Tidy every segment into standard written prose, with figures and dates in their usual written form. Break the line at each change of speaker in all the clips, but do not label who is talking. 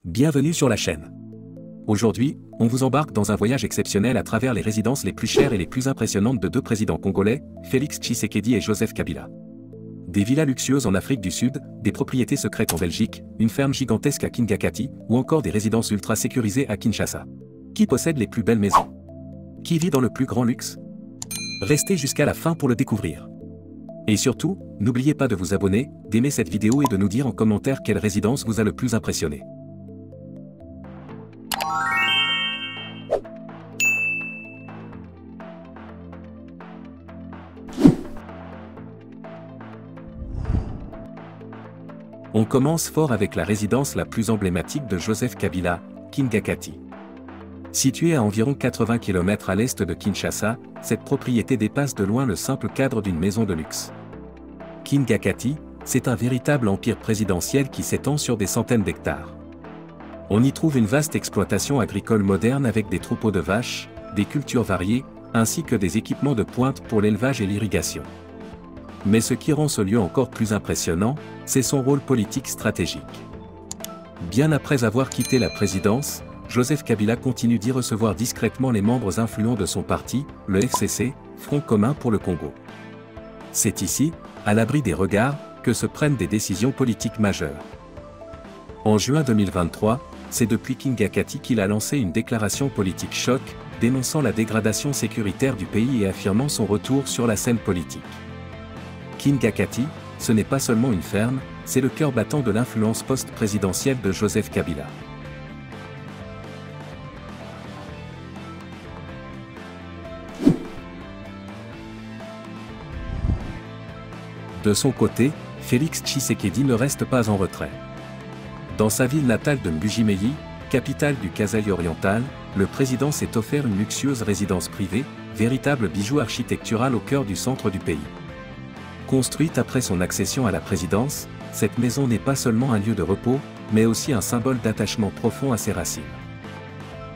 Bienvenue sur la chaîne. Aujourd'hui, on vous embarque dans un voyage exceptionnel à travers les résidences les plus chères et les plus impressionnantes de deux présidents congolais, Félix Tshisekedi et Joseph Kabila. Des villas luxueuses en Afrique du Sud, des propriétés secrètes en Belgique, une ferme gigantesque à Kingakati, ou encore des résidences ultra sécurisées à Kinshasa. Qui possède les plus belles maisons? Qui vit dans le plus grand luxe? Restez jusqu'à la fin pour le découvrir. Et surtout, n'oubliez pas de vous abonner, d'aimer cette vidéo et de nous dire en commentaire quelle résidence vous a le plus impressionné. On commence fort avec la résidence la plus emblématique de Joseph Kabila, Kingakati. Située à environ 80 km à l'est de Kinshasa, cette propriété dépasse de loin le simple cadre d'une maison de luxe. Kingakati, c'est un véritable empire présidentiel qui s'étend sur des centaines d'hectares. On y trouve une vaste exploitation agricole moderne avec des troupeaux de vaches, des cultures variées, ainsi que des équipements de pointe pour l'élevage et l'irrigation. Mais ce qui rend ce lieu encore plus impressionnant, c'est son rôle politique stratégique. Bien après avoir quitté la présidence, Joseph Kabila continue d'y recevoir discrètement les membres influents de son parti, le FCC, Front commun pour le Congo. C'est ici, à l'abri des regards, que se prennent des décisions politiques majeures. En juin 2023, c'est depuis Kingakati qu'il a lancé une déclaration politique choc, dénonçant la dégradation sécuritaire du pays et affirmant son retour sur la scène politique. Kingakati, ce n'est pas seulement une ferme, c'est le cœur battant de l'influence post-présidentielle de Joseph Kabila. De son côté, Félix Tshisekedi ne reste pas en retrait. Dans sa ville natale de Mbuji-Mayi, capitale du Kasaï oriental, le président s'est offert une luxueuse résidence privée, véritable bijou architectural au cœur du centre du pays. Construite après son accession à la présidence, cette maison n'est pas seulement un lieu de repos, mais aussi un symbole d'attachement profond à ses racines.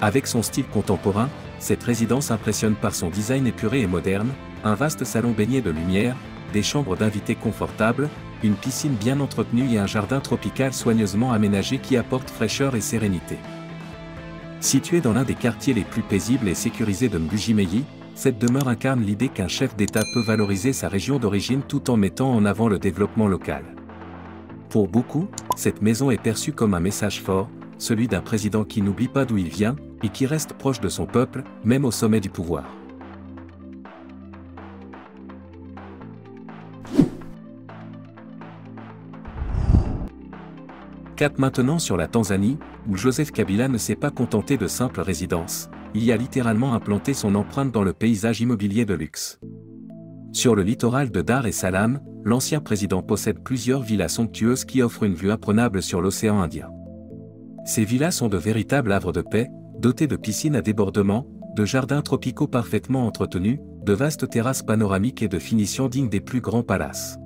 Avec son style contemporain, cette résidence impressionne par son design épuré et moderne, un vaste salon baigné de lumière, des chambres d'invités confortables, une piscine bien entretenue et un jardin tropical soigneusement aménagé qui apporte fraîcheur et sérénité. Située dans l'un des quartiers les plus paisibles et sécurisés de Mbuji-Mayi, cette demeure incarne l'idée qu'un chef d'État peut valoriser sa région d'origine tout en mettant en avant le développement local. Pour beaucoup, cette maison est perçue comme un message fort, celui d'un président qui n'oublie pas d'où il vient, et qui reste proche de son peuple, même au sommet du pouvoir. Cap maintenant sur la Tanzanie, où Joseph Kabila ne s'est pas contenté de simples résidences, il y a littéralement implanté son empreinte dans le paysage immobilier de luxe. Sur le littoral de Dar es Salaam, l'ancien président possède plusieurs villas somptueuses qui offrent une vue imprenable sur l'océan Indien. Ces villas sont de véritables havres de paix, dotées de piscines à débordement, de jardins tropicaux parfaitement entretenus, de vastes terrasses panoramiques et de finitions dignes des plus grands palaces.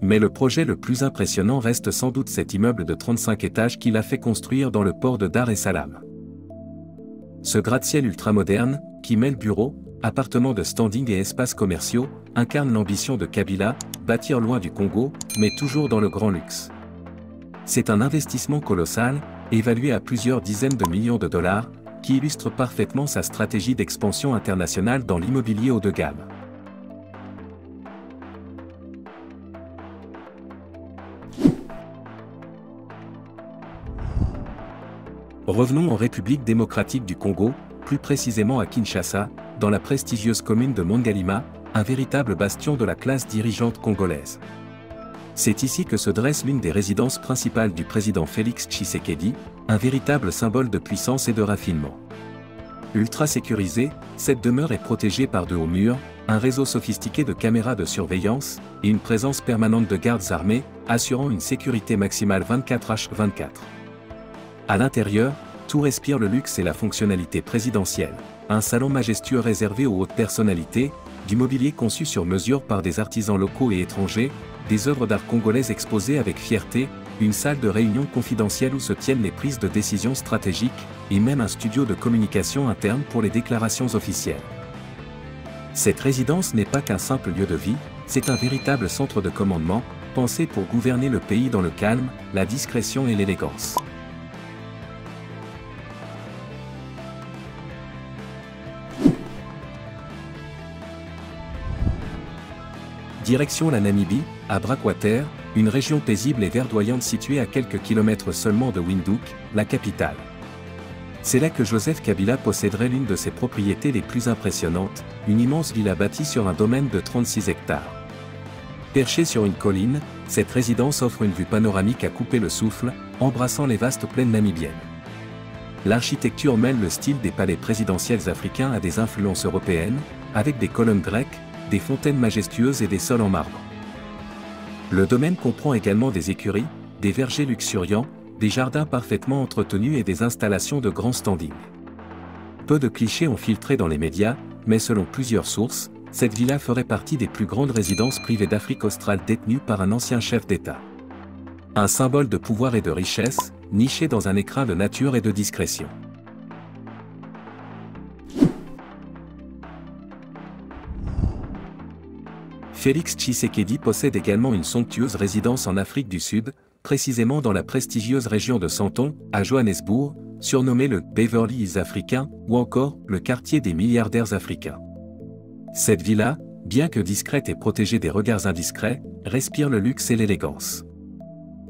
Mais le projet le plus impressionnant reste sans doute cet immeuble de 35 étages qu'il a fait construire dans le port de Dar es Salaam. Ce gratte-ciel ultramoderne, qui mêle bureaux, appartements de standing et espaces commerciaux, incarne l'ambition de Kabila, bâtir loin du Congo, mais toujours dans le grand luxe. C'est un investissement colossal, évalué à plusieurs dizaines de millions de dollars, qui illustre parfaitement sa stratégie d'expansion internationale dans l'immobilier haut de gamme. Revenons en République démocratique du Congo, plus précisément à Kinshasa, dans la prestigieuse commune de Mongalima, un véritable bastion de la classe dirigeante congolaise. C'est ici que se dresse l'une des résidences principales du président Félix Tshisekedi, un véritable symbole de puissance et de raffinement. Ultra sécurisée, cette demeure est protégée par de hauts murs, un réseau sophistiqué de caméras de surveillance, et une présence permanente de gardes armés, assurant une sécurité maximale 24h24. À l'intérieur, tout respire le luxe et la fonctionnalité présidentielle. Un salon majestueux réservé aux hautes personnalités, du mobilier conçu sur mesure par des artisans locaux et étrangers, des œuvres d'art congolaises exposées avec fierté, une salle de réunion confidentielle où se tiennent les prises de décision stratégiques, et même un studio de communication interne pour les déclarations officielles. Cette résidence n'est pas qu'un simple lieu de vie, c'est un véritable centre de commandement, pensé pour gouverner le pays dans le calme, la discrétion et l'élégance. Direction la Namibie, à Breakwater, une région paisible et verdoyante située à quelques kilomètres seulement de Windhoek, la capitale. C'est là que Joseph Kabila posséderait l'une de ses propriétés les plus impressionnantes, une immense villa bâtie sur un domaine de 36 hectares. Perchée sur une colline, cette résidence offre une vue panoramique à couper le souffle, embrassant les vastes plaines namibiennes. L'architecture mêle le style des palais présidentiels africains à des influences européennes, avec des colonnes grecques, des fontaines majestueuses et des sols en marbre. Le domaine comprend également des écuries, des vergers luxuriants, des jardins parfaitement entretenus et des installations de grand standing. Peu de clichés ont filtré dans les médias, mais selon plusieurs sources, cette villa ferait partie des plus grandes résidences privées d'Afrique australe détenues par un ancien chef d'État. Un symbole de pouvoir et de richesse, niché dans un écrin de nature et de discrétion. Félix Tshisekedi possède également une somptueuse résidence en Afrique du Sud, précisément dans la prestigieuse région de Santon, à Johannesburg, surnommée le Beverly Hills africain, ou encore le quartier des milliardaires africains. Cette villa, bien que discrète et protégée des regards indiscrets, respire le luxe et l'élégance.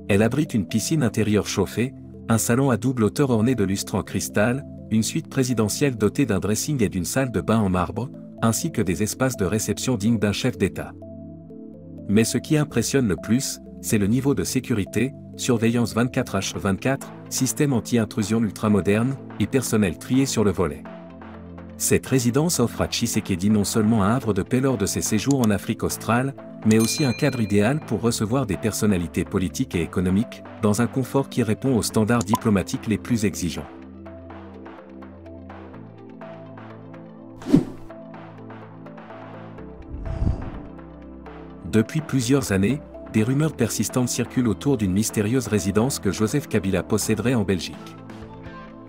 Elle abrite une piscine intérieure chauffée, un salon à double hauteur orné de lustres en cristal, une suite présidentielle dotée d'un dressing et d'une salle de bain en marbre, ainsi que des espaces de réception dignes d'un chef d'État. Mais ce qui impressionne le plus, c'est le niveau de sécurité, surveillance 24h24, système anti-intrusion ultramoderne, et personnel trié sur le volet. Cette résidence offre à Tshisekedi non seulement un havre de paix lors de ses séjours en Afrique australe, mais aussi un cadre idéal pour recevoir des personnalités politiques et économiques, dans un confort qui répond aux standards diplomatiques les plus exigeants. Depuis plusieurs années, des rumeurs persistantes circulent autour d'une mystérieuse résidence que Joseph Kabila posséderait en Belgique.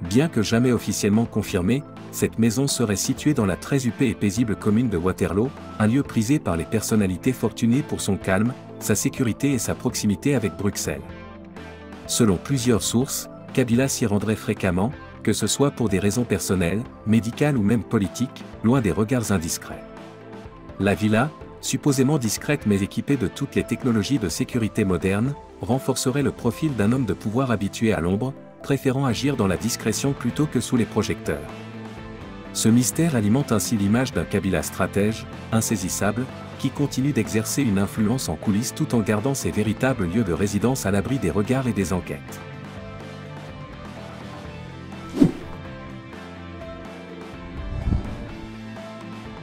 Bien que jamais officiellement confirmée, cette maison serait située dans la très huppée et paisible commune de Waterloo, un lieu prisé par les personnalités fortunées pour son calme, sa sécurité et sa proximité avec Bruxelles. Selon plusieurs sources, Kabila s'y rendrait fréquemment, que ce soit pour des raisons personnelles, médicales ou même politiques, loin des regards indiscrets. La villa, supposément discrète mais équipée de toutes les technologies de sécurité modernes, renforcerait le profil d'un homme de pouvoir habitué à l'ombre, préférant agir dans la discrétion plutôt que sous les projecteurs. Ce mystère alimente ainsi l'image d'un Kabila stratège, insaisissable, qui continue d'exercer une influence en coulisses tout en gardant ses véritables lieux de résidence à l'abri des regards et des enquêtes.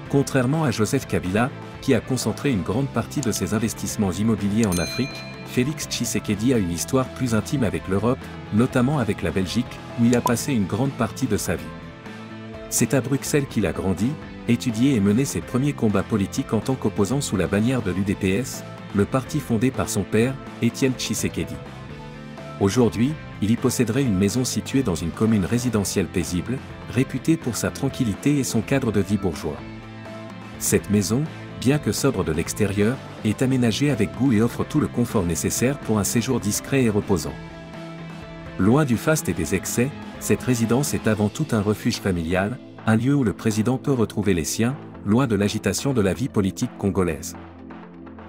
Contrairement à Joseph Kabila, qui a concentré une grande partie de ses investissements immobiliers en Afrique, Félix Tshisekedi a une histoire plus intime avec l'Europe, notamment avec la Belgique, où il a passé une grande partie de sa vie. C'est à Bruxelles qu'il a grandi, étudié et mené ses premiers combats politiques en tant qu'opposant sous la bannière de l'UDPS, le parti fondé par son père, Étienne Tshisekedi. Aujourd'hui, il y posséderait une maison située dans une commune résidentielle paisible, réputée pour sa tranquillité et son cadre de vie bourgeois. Cette maison, bien que sobre de l'extérieur, est aménagée avec goût et offre tout le confort nécessaire pour un séjour discret et reposant. Loin du faste et des excès, cette résidence est avant tout un refuge familial, un lieu où le président peut retrouver les siens, loin de l'agitation de la vie politique congolaise.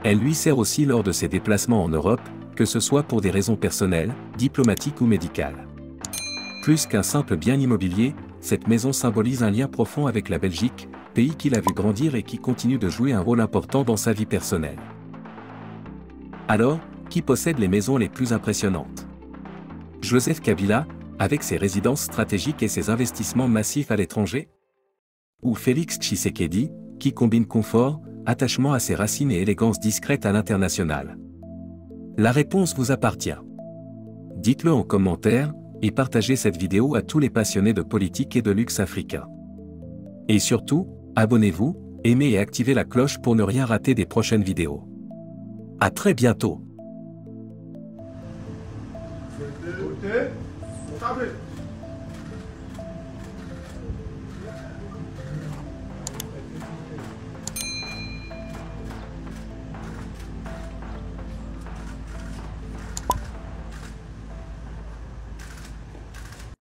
Elle lui sert aussi lors de ses déplacements en Europe, que ce soit pour des raisons personnelles, diplomatiques ou médicales. Plus qu'un simple bien immobilier, cette maison symbolise un lien profond avec la Belgique, pays qu'il a vu grandir et qui continue de jouer un rôle important dans sa vie personnelle. Alors, qui possède les maisons les plus impressionnantes? Joseph Kabila, avec ses résidences stratégiques et ses investissements massifs à l'étranger? Ou Félix Tshisekedi, qui combine confort, attachement à ses racines et élégance discrète à l'international? La réponse vous appartient. Dites-le en commentaire, et partagez cette vidéo à tous les passionnés de politique et de luxe africain. Et surtout, abonnez-vous, aimez et activez la cloche pour ne rien rater des prochaines vidéos. À très bientôt.